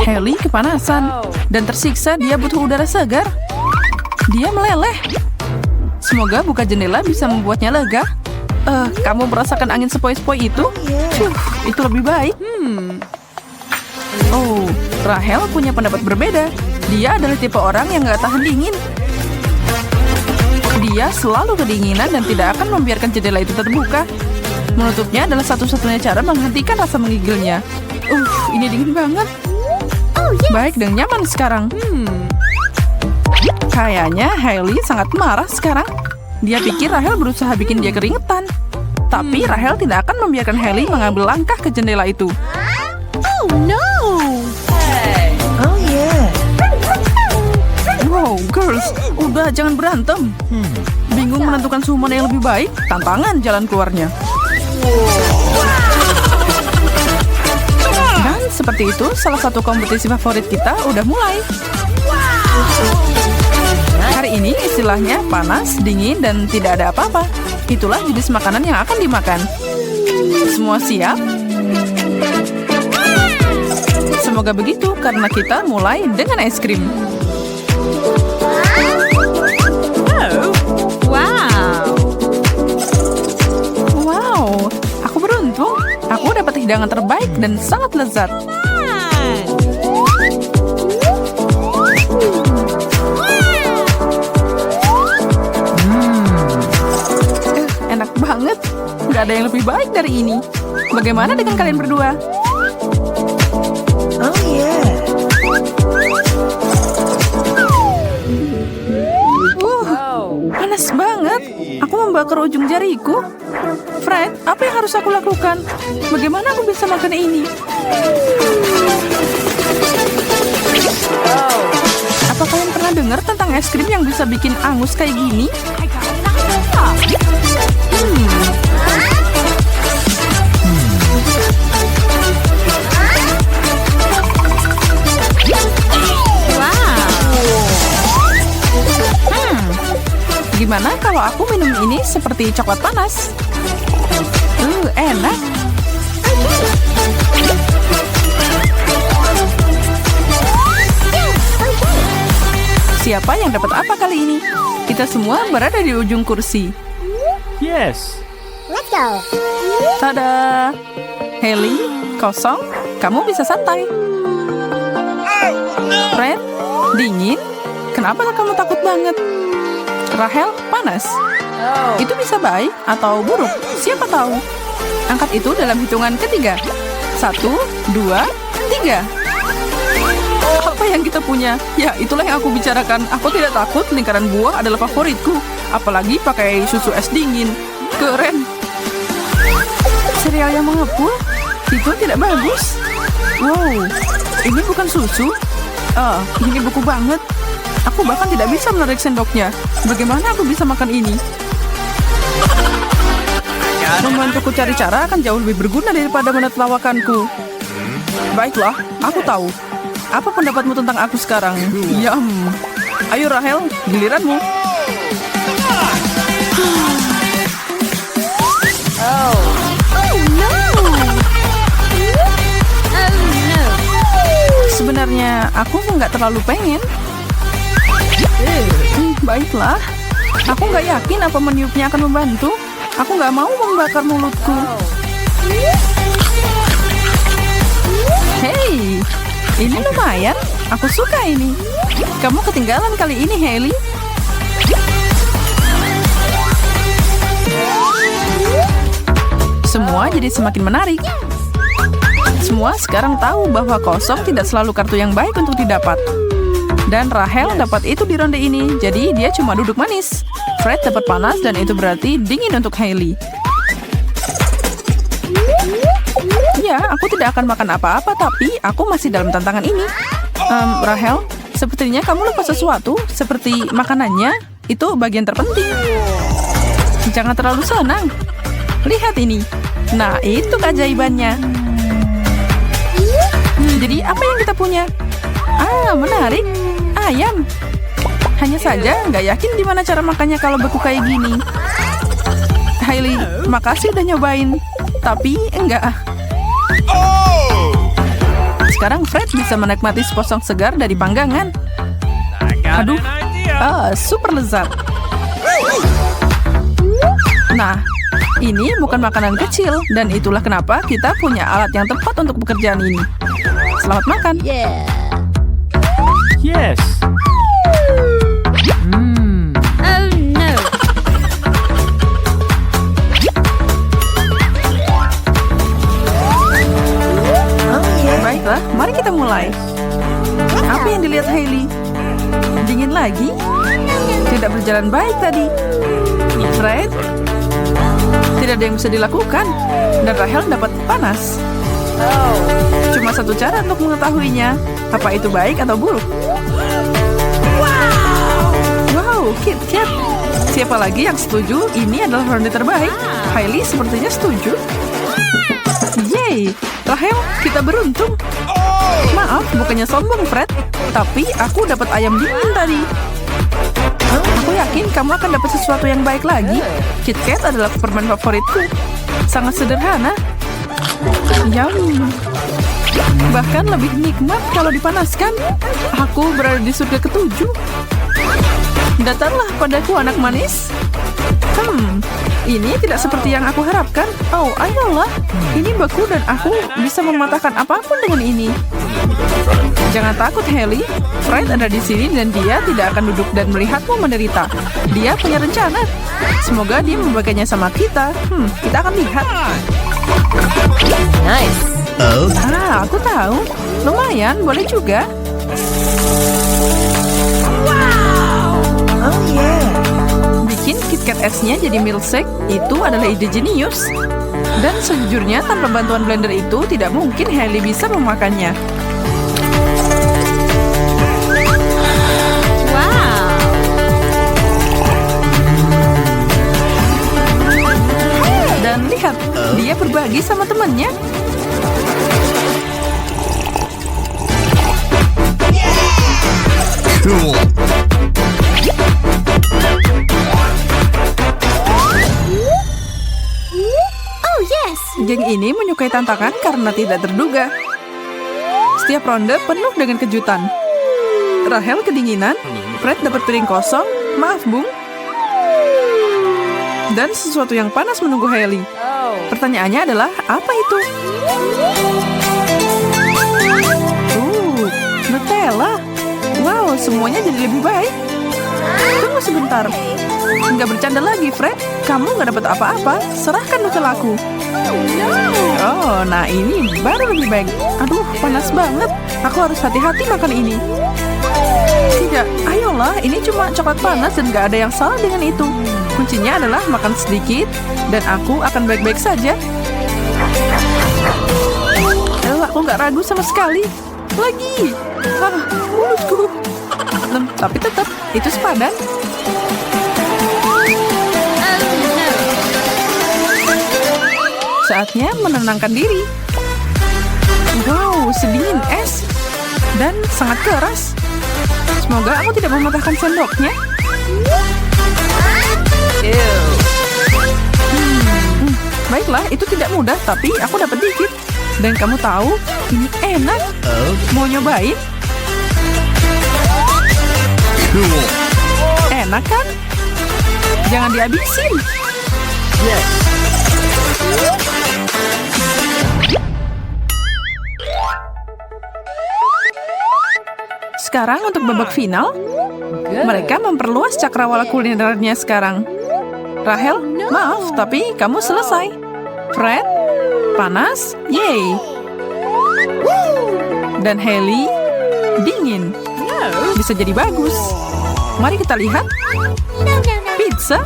Hailey kepanasan dan tersiksa. Dia butuh udara segar. Dia meleleh. Semoga buka jendela bisa membuatnya lega. Kamu merasakan angin sepoi-sepoi itu? Itu lebih baik. Oh, Rahel punya pendapat berbeda. Dia adalah tipe orang yang gak tahan dingin. Dia selalu kedinginan dan tidak akan membiarkan jendela itu terbuka. Menutupnya adalah satu-satunya cara menghentikan rasa menggigilnya. Ini dingin banget. Baik dan nyaman sekarang. Kayaknya Hailey sangat marah sekarang. Dia pikir Rahel berusaha bikin dia keringetan. Tapi Rahel tidak akan membiarkan Hailey mengambil langkah ke jendela itu. Oh no! Wow, girls, udah jangan berantem. Bingung menentukan suhu mana yang lebih baik? Tantangan jalan keluarnya. Dan seperti itu, salah satu kompetisi favorit kita udah mulai. Hari ini istilahnya panas, dingin, dan tidak ada apa-apa. Itulah jenis makanan yang akan dimakan. Semua siap? Semoga begitu, karena kita mulai dengan es krim. Wow, aku beruntung. Aku dapat hidangan terbaik dan sangat lezat. Enak banget. Gak ada yang lebih baik dari ini. Bagaimana dengan kalian berdua? Panas banget. Aku membakar ujung jariku. Fred, apa yang harus aku lakukan? Bagaimana aku bisa makan ini? Apa kalian pernah dengar tentang es krim yang bisa bikin angus kayak gini? Gimana kalau aku minum ini seperti coklat panas? Enak. Siapa yang dapat apa kali ini? Kita semua berada di ujung kursi. Yes. Let's go. Tada! Hailey, kosong. Kamu bisa santai. Fred, dingin. Kenapa kamu takut banget? Rahel, panas. Itu bisa baik atau buruk. Siapa tahu? Angkat itu dalam hitungan ketiga. 1, 2, 3. Apa yang kita punya? Ya, itulah yang aku bicarakan. Aku tidak takut, lingkaran buah adalah favoritku. Apalagi pakai susu es dingin. Keren. Sereal yang mengepul? Itu tidak bagus. Wow, ini bukan susu. Ini beku banget. Aku bahkan tidak bisa menarik sendoknya. Bagaimana aku bisa makan ini? Membantuku cari cara akan jauh lebih berguna daripada menertawakanku. Baiklah, aku tahu. Apa pendapatmu tentang aku sekarang? Yum. Ayo Rahel, giliranmu. Sebenarnya aku nggak terlalu pengen. Baiklah. Aku nggak yakin apa meniupnya akan membantu. Aku nggak mau membakar mulutku. Hey, ini lumayan. Aku suka ini. Kamu ketinggalan kali ini, Hailey. Semua jadi semakin menarik. Semua sekarang tahu bahwa kosong tidak selalu kartu yang baik untuk didapat. Dan Rahel dapat itu di ronde ini, jadi dia cuma duduk manis. Fred dapat panas dan itu berarti dingin untuk Hailey. Ya, aku tidak akan makan apa-apa, tapi aku masih dalam tantangan ini. Rahel, sepertinya kamu lupa sesuatu, seperti makanannya. Itu bagian terpenting. Jangan terlalu senang. Lihat ini. Nah, itu keajaibannya. Jadi apa yang kita punya? Menarik. Ayam. Hanya saja nggak yakin gimana cara makannya kalau beku kayak gini. Hailey, makasih udah nyobain. Tapi enggak. sekarang Fred bisa menikmati sepotong segar dari panggangan. Aduh, super lezat. Nah, ini bukan makanan kecil, dan itulah kenapa kita punya alat yang tepat untuk pekerjaan ini. Selamat makan. Yeah. Yes. Oh no. Baiklah, mari kita mulai. Apa yang dilihat Hailey? Dingin lagi? Tidak berjalan baik tadi. Fred? Tidak ada yang bisa dilakukan. Dan Rahel dapat panas. Cuma satu cara untuk mengetahuinya. Apa itu baik atau buruk? Wow, Kit Kat. Siapa lagi yang setuju ini adalah ronde terbaik? Hailey sepertinya setuju. Yeay, Rahel, kita beruntung. Maaf, bukannya sombong, Fred. Tapi aku dapat ayam dingin tadi. Aku yakin kamu akan dapat sesuatu yang baik lagi. Kit Kat adalah permen favoritku. Sangat sederhana. Yum. Bahkan lebih nikmat kalau dipanaskan. Aku berada di surga ketujuh. Datanglah padaku, anak manis. Ini tidak seperti yang aku harapkan. Oh, ayolah. Ini beku dan aku bisa mematahkan apapun dengan ini. Jangan takut, Hailey. Fred ada di sini dan dia tidak akan duduk dan melihatmu menderita. Dia punya rencana. Semoga dia membagainya sama kita. Kita akan lihat. Nice. Aku tahu. Lumayan, boleh juga. Oh yeah. Bikin KitKat S-nya jadi milkshake itu adalah ide jenius. Dan sejujurnya tanpa bantuan blender itu tidak mungkin Hailey bisa memakannya. Wow. Dan lihat, dia berbagi sama temannya. Cool. Oh yes. Geng ini menyukai tantangan karena tidak terduga. Setiap ronde penuh dengan kejutan. Rahel kedinginan, Fred dapat piring kosong, maaf Bung. Dan sesuatu yang panas menunggu Hailey. Pertanyaannya adalah, apa itu? Nutella. Wow, semuanya jadi lebih baik. Tunggu sebentar. Nggak bercanda lagi, Fred. Kamu nggak dapat apa-apa. Serahkan Nutellaku. Oh, nah ini baru lebih baik. Aduh, panas banget. Aku harus hati-hati makan ini. Tidak, ayolah. Ini cuma coklat panas dan nggak ada yang salah dengan itu. Kuncinya adalah makan sedikit, dan aku akan baik-baik saja. Aku nggak ragu sama sekali. Lagi. Mulutku. Tapi tetap, itu sepadan. Saatnya menenangkan diri. Wow, sedingin es. Dan sangat keras. Semoga aku tidak mematahkan sendoknya. Baiklah, itu tidak mudah, tapi aku dapat dikit. Dan kamu tahu, ini enak. Mau nyobain? Cool. Enak kan? Jangan dihabisin. Yes. Sekarang untuk babak final, mereka memperluas cakrawala kulinernya sekarang. Rahel, maaf, tapi kamu selesai. Fred, panas, yay. Dan Hailey, dingin. Bisa jadi bagus. Mari kita lihat. Pizza,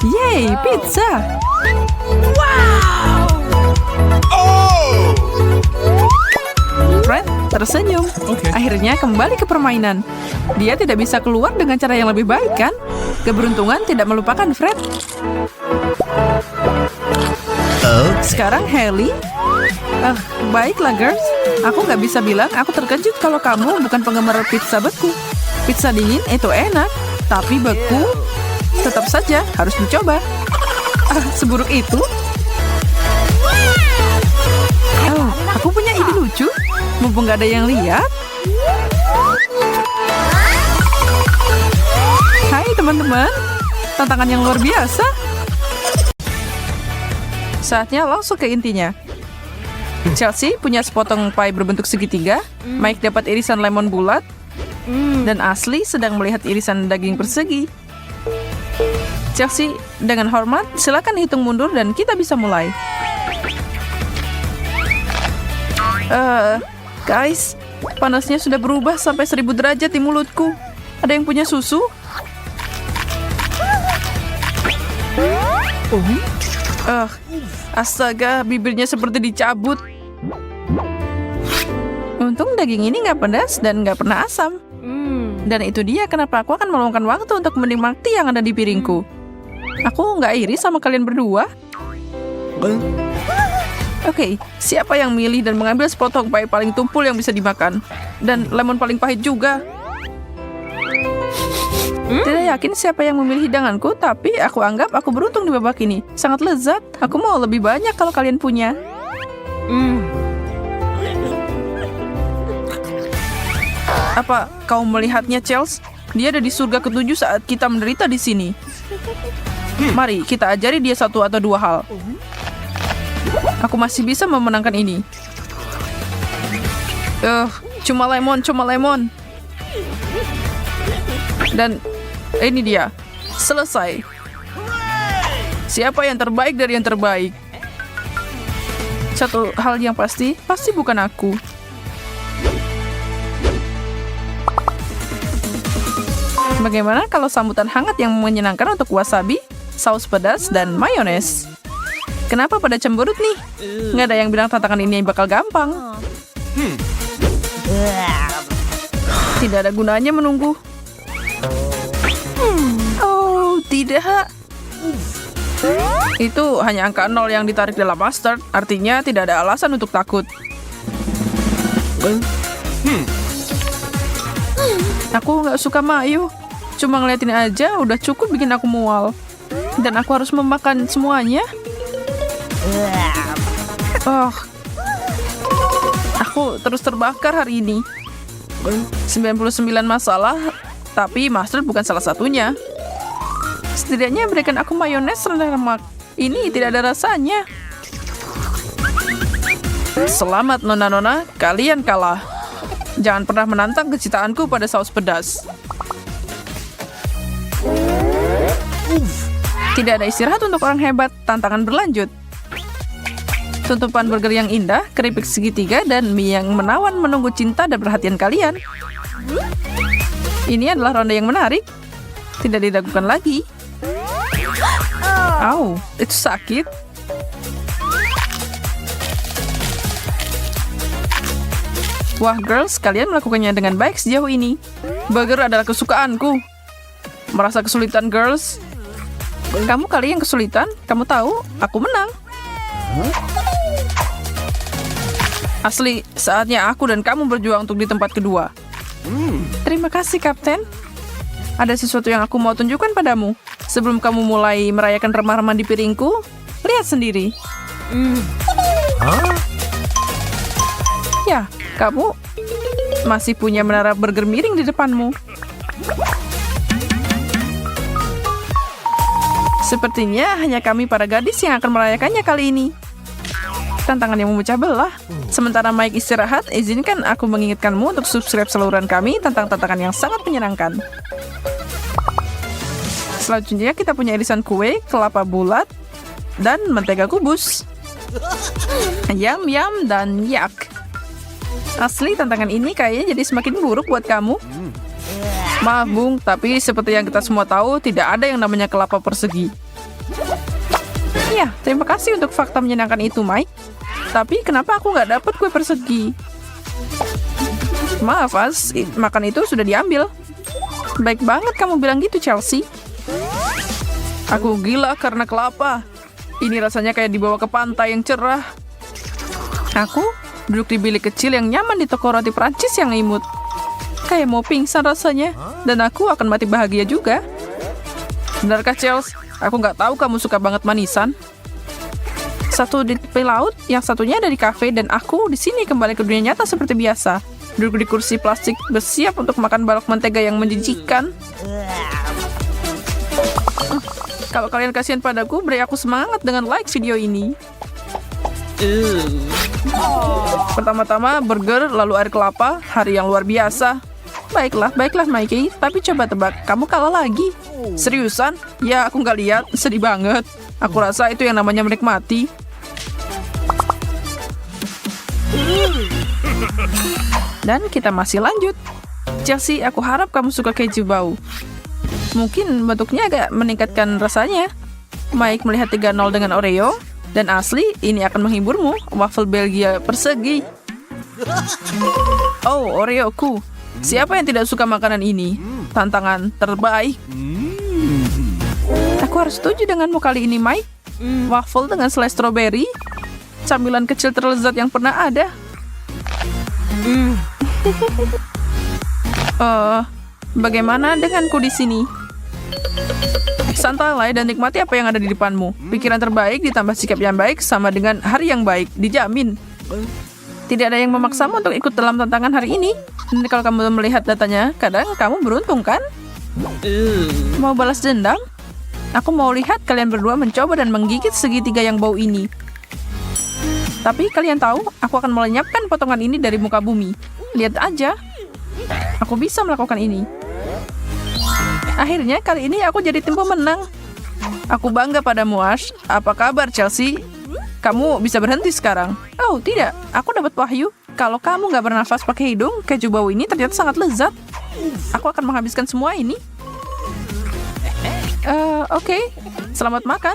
yay, pizza. Fred tersenyum. Akhirnya kembali ke permainan. Dia tidak bisa keluar dengan cara yang lebih baik, kan? Keberuntungan tidak melupakan Fred. Sekarang Hailey. Baiklah girls. Aku nggak bisa bilang aku terkejut kalau kamu bukan penggemar pizza beku. Pizza dingin itu enak, tapi beku tetap saja harus dicoba. Seburuk itu? Aku punya ide lucu. Mumpung gak ada yang lihat. Hai teman-teman, tantangan yang luar biasa. Saatnya langsung ke intinya. Chelsea punya sepotong pie berbentuk segitiga, Mike dapat irisan lemon bulat, dan Ashley sedang melihat irisan daging persegi. Chelsea, dengan hormat, silakan hitung mundur dan kita bisa mulai. Guys, panasnya sudah berubah sampai 1000 derajat di mulutku. Ada yang punya susu? Astaga, bibirnya seperti dicabut. Untung daging ini nggak pedas dan nggak pernah asam. Dan itu dia kenapa aku akan meluangkan waktu untuk menikmati yang ada di piringku. Aku nggak iri sama kalian berdua. Oke, siapa yang milih dan mengambil sepotong pie paling tumpul yang bisa dimakan? Dan lemon paling pahit juga. Tidak yakin siapa yang memilih hidanganku, tapi aku anggap aku beruntung di babak ini. Sangat lezat. Aku mau lebih banyak kalau kalian punya. Apa kau melihatnya, Chels? Dia ada di surga ketujuh saat kita menderita di sini. Mari kita ajari dia satu atau dua hal. Aku masih bisa memenangkan ini. Cuma lemon. Dan ini dia. Selesai. Siapa yang terbaik dari yang terbaik? Satu hal yang pasti bukan aku. Bagaimana kalau sambutan hangat yang menyenangkan untuk wasabi, saus pedas, dan mayones? Kenapa pada cemberut nih? Nggak ada yang bilang tantangan ini bakal gampang. Tidak ada gunanya menunggu. Oh, tidak. Itu hanya angka 0 yang ditarik dalam mustard. Artinya tidak ada alasan untuk takut. Aku nggak suka mayo. Cuma ngeliatin aja udah cukup bikin aku mual. Dan aku harus memakan semuanya. Aku terus terbakar hari ini. 99 masalah, tapi mustard bukan salah satunya. Setidaknya berikan aku mayones rendah lemak. Ini tidak ada rasanya. Selamat nona-nona, kalian kalah. Jangan pernah menantang kecintaanku pada saus pedas. Tidak ada istirahat untuk orang hebat, tantangan berlanjut. Tutupan burger yang indah, keripik segitiga, dan mie yang menawan menunggu cinta dan perhatian kalian. Ini adalah ronde yang menarik. Tidak diragukan lagi. Au, itu sakit. Wah, girls, kalian melakukannya dengan baik sejauh ini. Burger adalah kesukaanku. Merasa kesulitan, girls? Kamu kali yang kesulitan, kamu tahu, aku menang. Asli, saatnya aku dan kamu berjuang untuk di tempat kedua. Terima kasih, Kapten. Ada sesuatu yang aku mau tunjukkan padamu. Sebelum kamu mulai merayakan remah-remah di piringku, lihat sendiri. Ya, kamu masih punya menara burger miring di depanmu. Sepertinya hanya kami para gadis yang akan merayakannya kali ini. Tantangan yang memecah belah. Sementara Mike istirahat, izinkan aku mengingatkanmu untuk subscribe saluran kami tentang tantangan yang sangat menyenangkan. Selanjutnya kita punya irisan kue, kelapa bulat, dan mentega kubus. Yum, dan yak. Asli tantangan ini kayaknya jadi semakin buruk buat kamu. Maaf, Bung, tapi seperti yang kita semua tahu, tidak ada yang namanya kelapa persegi. Ya, terima kasih untuk fakta menyenangkan itu, Mike. Tapi kenapa aku nggak dapat kue persegi? Maaf, As, makan itu sudah diambil. Baik banget kamu bilang gitu, Chelsea. Aku gila karena kelapa. Ini rasanya kayak dibawa ke pantai yang cerah. Aku duduk di bilik kecil yang nyaman di toko roti Prancis yang imut. Kayak mau pingsan rasanya. Dan aku akan mati bahagia juga. Benarkah, Chels? Aku nggak tahu kamu suka banget manisan. Satu di tepi laut, yang satunya ada di kafe, dan aku di sini kembali ke dunia nyata seperti biasa. Duduk di kursi plastik, bersiap untuk makan balok mentega yang menjijikan. Kalau kalian kasihan padaku, beri aku semangat dengan like video ini. Pertama-tama burger, lalu air kelapa, hari yang luar biasa. Baiklah Mikey, tapi coba tebak, kamu kalah lagi. Seriusan? Ya, aku nggak lihat, sedih banget. Aku rasa itu yang namanya menikmati. Dan kita masih lanjut. Chelsea, aku harap kamu suka keju bau. Mungkin bentuknya agak meningkatkan rasanya. Mike melihat 3-0 dengan Oreo. Dan asli, ini akan menghiburmu. Waffle Belgia persegi. Oh, Oreoku. Siapa yang tidak suka makanan ini? Tantangan terbaik. Aku harus setuju denganmu kali ini, Mike. Waffle dengan selai stroberi. Camilan kecil terlezat yang pernah ada. Bagaimana denganku di sini? Santailah dan nikmati apa yang ada di depanmu. Pikiran terbaik ditambah sikap yang baik sama dengan hari yang baik. Dijamin. Tidak ada yang memaksamu untuk ikut dalam tantangan hari ini. Dan kalau kamu melihat datanya, kadang kamu beruntung, kan? Mau balas dendam? Aku mau lihat kalian berdua mencoba dan menggigit segitiga yang bau ini. Tapi kalian tahu, aku akan melenyapkan potongan ini dari muka bumi. Lihat aja. Aku bisa melakukan ini. Akhirnya kali ini aku jadi tim pemenang. Aku bangga padamu, Ash. Apa kabar, Chelsea? Kamu bisa berhenti sekarang. Oh, tidak. Aku dapat wahyu. Kalau kamu nggak bernafas pakai hidung, keju bau ini ternyata sangat lezat. Aku akan menghabiskan semua ini. Oke. Selamat makan.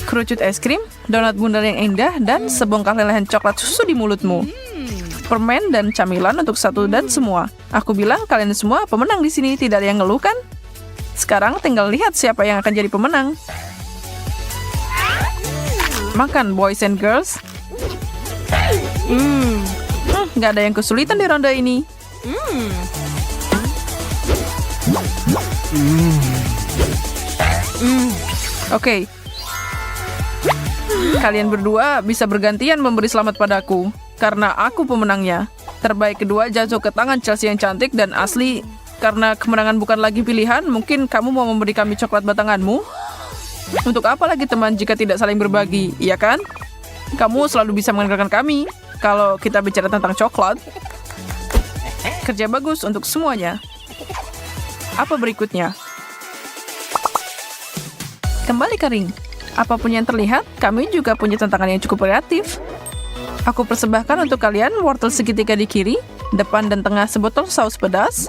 Kerucut es krim, donat bundar yang indah, dan sebongkah lelehan coklat susu di mulutmu. Permen dan camilan untuk satu dan semua. Aku bilang kalian semua pemenang di sini, tidak ada yang ngeluh kan? Sekarang tinggal lihat siapa yang akan jadi pemenang. Makan, boys and girls. Nggak ada yang kesulitan di ronde ini. Oke. Kalian berdua bisa bergantian memberi selamat padaku. Karena aku pemenangnya. Terbaik kedua jatuh ke tangan Chelsea yang cantik dan asli. Karena kemenangan bukan lagi pilihan, mungkin kamu mau memberi kami coklat batanganmu? Untuk apa lagi teman jika tidak saling berbagi, iya kan? Kamu selalu bisa mengandalkan kami kalau kita bicara tentang coklat. Kerja bagus untuk semuanya. Apa berikutnya? Kembali ke ring. Apapun yang terlihat, kami juga punya tantangan yang cukup kreatif. Aku persembahkan untuk kalian wortel segitiga di kiri, depan dan tengah sebotol saus pedas,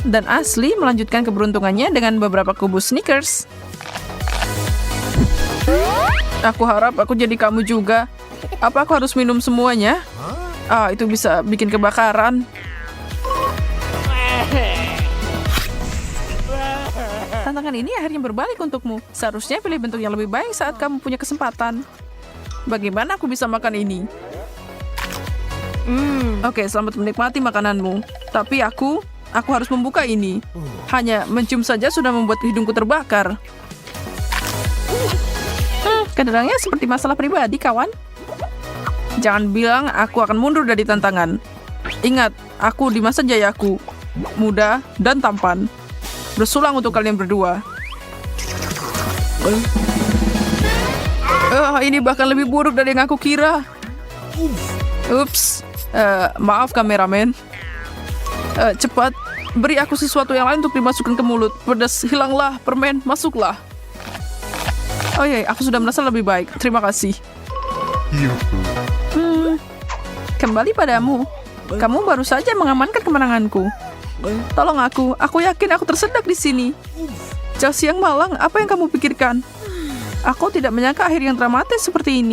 dan Ashley melanjutkan keberuntungannya dengan beberapa kubus Snickers. Aku harap aku jadi kamu juga. Apa aku harus minum semuanya? Itu bisa bikin kebakaran. Tantangan ini akhirnya berbalik untukmu. Seharusnya pilih bentuk yang lebih baik saat kamu punya kesempatan. Bagaimana aku bisa makan ini? Oke, selamat menikmati makananmu. Tapi aku harus membuka ini. Hanya mencium saja sudah membuat hidungku terbakar. Kedengarannya seperti masalah pribadi, kawan. Jangan bilang aku akan mundur dari tantangan. Ingat, aku di masa jayaku. Muda dan tampan. Bersulang untuk kalian berdua. Ini bahkan lebih buruk dari yang aku kira. Ups. Maaf kameramen. Cepat, beri aku sesuatu yang lain untuk dimasukkan ke mulut. Pedas, hilanglah. Permen, masuklah. Oh iya, aku sudah merasa lebih baik. Terima kasih. Kembali padamu. Kamu baru saja mengamankan kemenanganku. Tolong aku yakin aku tersedak di sini. Chelsea yang malang, apa yang kamu pikirkan? Aku tidak menyangka akhir yang dramatis seperti ini.